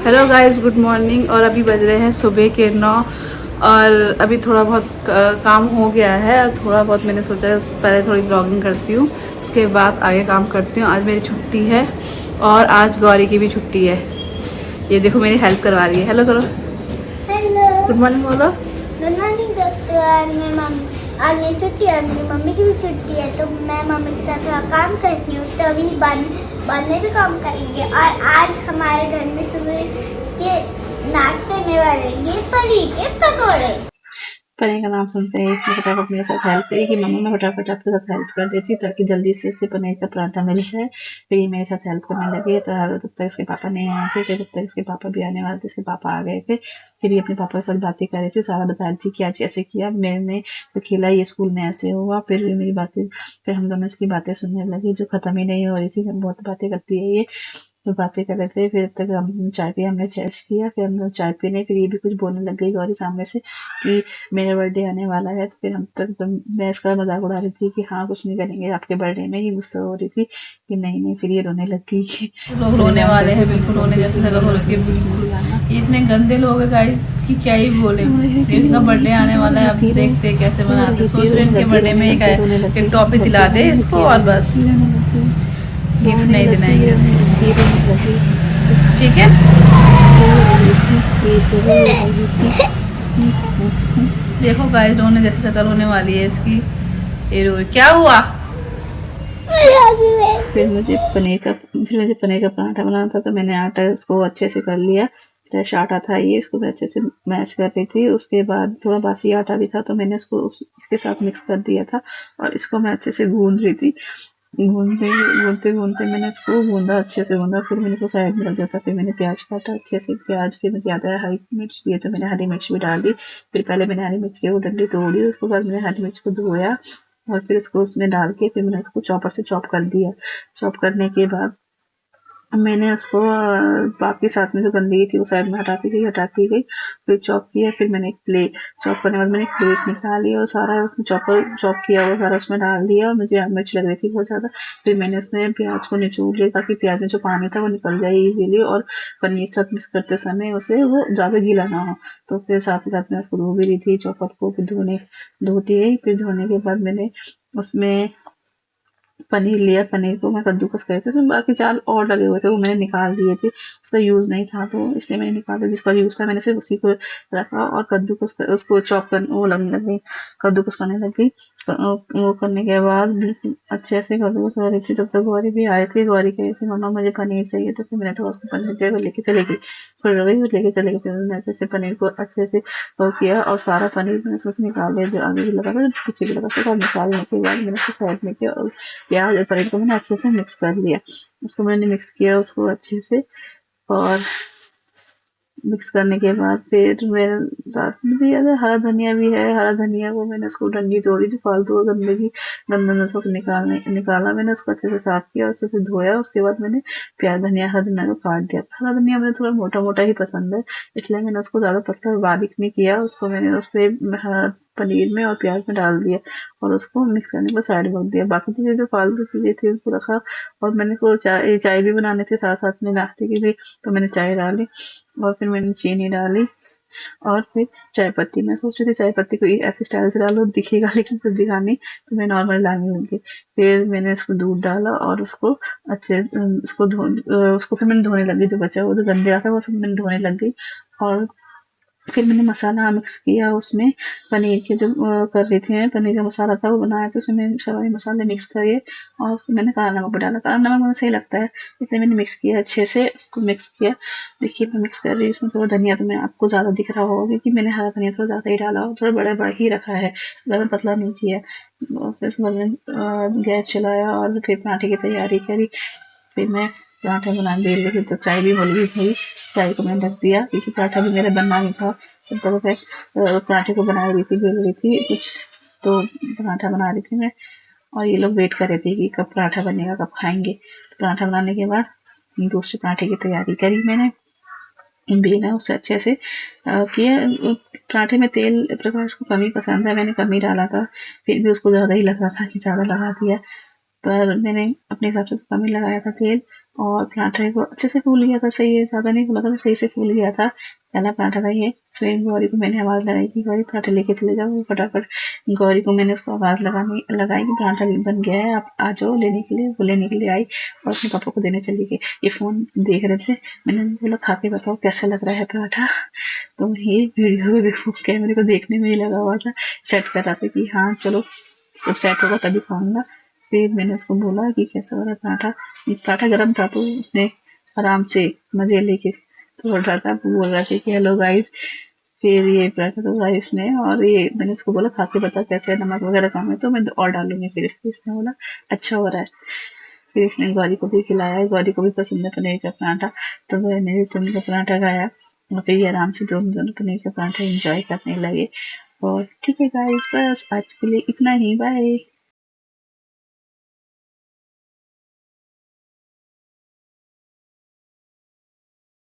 Hello guys, good morning. और अभी बज रहे हैं सुबह के 9। और अभी थोड़ा बहुत काम हो गया है और थोड़ा बहुत मैंने सोचा पहले थोड़ी ब्लॉगिंग करती हूँ, उसके बाद आगे काम करती हूँ। आज मेरी छुट्टी है और आज गौरी की भी छुट्टी है। ये देखो मेरी हेल्प करवा रही है। हेलो करो, हेलो, गुड मॉर्निंग बोलो। गुड मॉर्निंग दोस्तों। आज मेरी छुट्टी है और मेरी मम्मी की भी छुट्टी है, तो मैं मम्मी के साथ थोड़ा काम करती हूँ। तो अभी बाद में भी काम करेंगे। और आज हमारे घर में सुबह के नाश्ते में बनेंगे पनीर के पकौड़े। पनीर का नाम सुनते ही इसने फटाफट मेरे साथ हेल्प करी कि मम्मा मैं फटाफट आपके साथ हेल्प कर देती ताकि जल्दी से इससे पनीर का पराठा मिल जाए। फिर ये मेरे साथ हेल्प करने लगी। तो तब तक इसके पापा नहीं आए थे। फिर तब तक इसके पापा भी आने वाले थे। इसके पापा आ गए थे। फिर ये अपने पापा के साथ बातें कर रहे थे, सारा बता रही थी कि आज ऐसे किया मैंने, तो खेला ये स्कूल में ऐसे हुआ। फिर ये मेरी बातें, फिर हम दोनों इसकी बातें सुनने लगे जो खत्म ही नहीं हो रही थी। बहुत बातें करती है ये। तो बातें कर रहे थे। फिर तक हम चाय पिया, हमने चेस किया। फिर हम लोग चाय पीने, फिर ये भी कुछ बोलने लग गई गौरी सामने से कि मेरा बर्थडे आने वाला है। तो फिर हम तक तो मैं इसका मजाक उड़ा रही थी कि हाँ कुछ नहीं करेंगे आपके बर्थडे में। ये गुस्सा हो रही थी कि नहीं नहीं। फिर ये रोने लग गई कि लोग रोने वाले हैं, बिल्कुल रोने जैसे लगा हो रही है। बिल्कुल ये इतने गंदे लोग हैं गाइस कि क्या ही बोले। इनका बर्थडे आने वाला है, अब देखते हैं कैसे मनाते हैं। सोच रहे हैं इनके बर्थडे में एक टॉफी दिला दे इसको और बस, गिफ्ट नहीं दिलाएंगे उसको। ठीक है, देखो गाइस रोने जैसे शक्ल होने वाली है इसकी। ये रो, क्या हुआ? फिर मुझे पनीर का पराठा बनाना था। तो मैंने आटा इसको अच्छे से कर लिया। फ्रेश आटा था ये, इसको मैं अच्छे से मैश कर रही थी। उसके बाद थोड़ा बासी आटा भी था तो मैंने इसको इसके साथ मिक्स कर दिया था और इसको मैं अच्छे से गूंद रही थी। घूमते घूमते मैंने इसको गूंदा, अच्छे से गूंदा। फिर मैंने को साइड में रख दिया था। फिर मैंने प्याज काटा अच्छे से प्याज। फिर मुझे ज़्यादा हरी मिर्च दिए तो मैंने हरी मिर्च भी डाल दी। फिर पहले मैंने हरी मिर्च की वो डंडी तोड़ी, उसके बाद मैंने हरी मिर्च को धोया और फिर उसको उसमें डाल के फिर मैंने उसको चॉपर से चॉप कर दिया। चॉप करने के बाद मैंने उसको बाकी साथ में जो गंदगी थी वो साइड में हटाती गई। फिर चॉप किया। फिर मैंने एक प्लेट, चॉप करने के बाद मैंने एक प्लेट निकाली और सारा उसमें चॉप किया हुआ सारा उसमें डाल दिया। और मुझे मिर्च लग रही थी बहुत ज़्यादा। फिर मैंने उसमें प्याज को निचोड़ लिया ताकि प्याज में जो पानी था वो निकल जाए इजीली, और पनीर के साथ मिक्स करते समय उसे वो ज़्यादा गीला ना हो। तो फिर साथ ही साथ मैं उसको धो भी रही थी चॉपर को। फिर धोती गई। फिर धोने के बाद मैंने उसमें पनीर लिया। पनीर को मैं कद्दूकस करे थे, उसमें बाकी चार और लगे हुए थे वो मैंने निकाल दिए थे। उसका यूज नहीं था तो इसलिए मैंने निकाल दिया। जिसका यूज था मैंने सिर्फ उसी को रखा और उसको चॉप कर वो लगने लग गई, कद्दूकस करने लग गई। वो करने के बाद बिल्कुल अच्छे से कद्दूकस कर रही थी। तब तक गौरी भी आई थी। गौरी कह रही थी मम्मा मुझे पनीर चाहिए। तो फिर मैंने थोड़ा उसको पनीर दिया, वो लेके चली गई। फिर गई वो लेके चले गई। फिर मैंने अच्छे से पनीर को अच्छे से वो किया और सारा पनीर मैंने उसमें से निकाल दिया, जो आगे भी लगा था जो पीछे भी लगा था। और निकालने के बाद मैंने उसको साइड में किया और प्याज और पनीर को मैंने अच्छे से मिक्स कर लिया। उसको मैंने मिक्स किया उसको अच्छे से। और मिक्स करने के बाद फिर मेरे साथ में भी हरा धनिया भी है। हरा धनिया को मैंने उसको डंडी तोड़ी थी, फालतू गंदगी गंदा था उसे निकाला मैंने। उसको अच्छे से साफ किया, अच्छे से धोया। उसके बाद मैंने प्याज धनिया हरा धनिया को काट दिया। हरा धनिया मुझे थोड़ा मोटा मोटा ही पसंद है, इसलिए मैंने उसको ज्यादा पतला और बारीक नहीं किया। उसको मैंने उस पे पनीर में और प्याज में डाल दिया और उसको मिक्स करने को साइड में रख दिया। बाकी चीजें जो फालतू चीजें थी उसको रखा। और मैंने को चाय भी बनाने थे साथ साथ में नाश्ते की भी, तो मैंने चाय डाली और फिर मैंने चीनी डाली और फिर चाय पत्ती। मैं सोच रही थी चाय पत्ती को ऐसे स्टाइल से डालो दिखेगा, लेकिन कुछ दिखा नहीं तो मैं नॉर्मल डालने लगी। फिर मैंने इसको दूध डाला और उसको अच्छे उसको फिर मैंने धोने लगी। जो बचा वो जो गंदे था वो सब मैंने धोने लग गई। और फिर मैंने मसाला मिक्स किया उसमें, पनीर के जो कर रही थी मैं, पनीर का मसाला था वो बनाया था, उसमें मैंने सारे मसाले मिक्स किए और उसमें मैंने काला नमक भी डाला। काला नमक मुझे सही लगता है इसलिए मैंने मिक्स किया अच्छे से। उसको मिक्स किया। देखिए मैं मिक्स कर रही हूँ। इसमें थोड़ा धनिया तो मैं आपको ज़्यादा दिख रहा होगा क्योंकि मैंने हरा धनिया थोड़ा ज़्यादा ही डाला और थोड़ा बड़ा बड़ा ही रखा है, ज़्यादा पतला नहीं किया। और फिर उसके बाद मैंने गैस चलाया और फिर पराठे की तैयारी करी। फिर मैं पराठे बना बेल रही थी तो चाय भी उबल गई थी। चाय को मैंने रख दिया क्योंकि पराठा भी मेरा बनना ही था। तब तक मैं पराठे को बना रही थी, बेल रही थी कुछ, तो पराठा बना रही थी मैं। और ये लोग वेट कर रहे थे कि कब पराठा बनेगा, कब खाएंगे। पराठा बनाने के बाद दूसरे पराठे की तैयारी करी मैंने। बेला उससे अच्छे से किया। पराठे में तेल प्रकाश को कम ही पसंद है, मैंने कम ही डाला था। फिर भी उसको ज़्यादा ही लग रहा था कि ज़्यादा लगा दिया। पर मैंने अपने हिसाब से कम ही लगाया था तेल, और पराठे को अच्छे से फूल गया था, सही है, ज़्यादा नहीं फूला था, सही से फूल गया था। पहला पराठा था ये। फिर गौरी को मैंने आवाज़ लगाई कि गौरी पराठा लेके चले जाओ। वो फटाफट गौरी को मैंने उसको आवाज़ लगाई कि पराठा बन गया है, आप आ जाओ लेने के लिए। वो लेने के लिए आई और अपने पापा को देने चली गई। ये फ़ोन देख रहे थे, मैंने बोला खा के बताओ कैसा लग रहा है पराठा। तो ये वीडियो को देखो, कैमरे को देखने में ही लगा हुआ था, सेट कर रहा था कि हाँ चलो जब सेट होगा तभी खाऊंगा। फिर मैंने उसको बोला कि कैसा हो रहा है पराठा। पराठा गर्म था तो उसने आराम से मजे लेके तोड़ रहा था, बोल रहा था कि हेलो गाइस। फिर ये पराठा तोड़ा इसने, और ये मैंने उसको बोला खा के बता कैसे है, नमक वगैरह कम है तो मैं और डालूंगी। फिर इसने बोला अच्छा हो रहा है। फिर इसने गौरी को भी खिलाया, गौरी को भी पसंद है पनीर का पराठा, तो गौरी ने भी पनीर का पराठा खाया। और फिर ये आराम से दोनों दोनों पनीर का पराठा एंजॉय करने लगे। और ठीक है गाइस, बस आज के लिए इतना ही, बाय।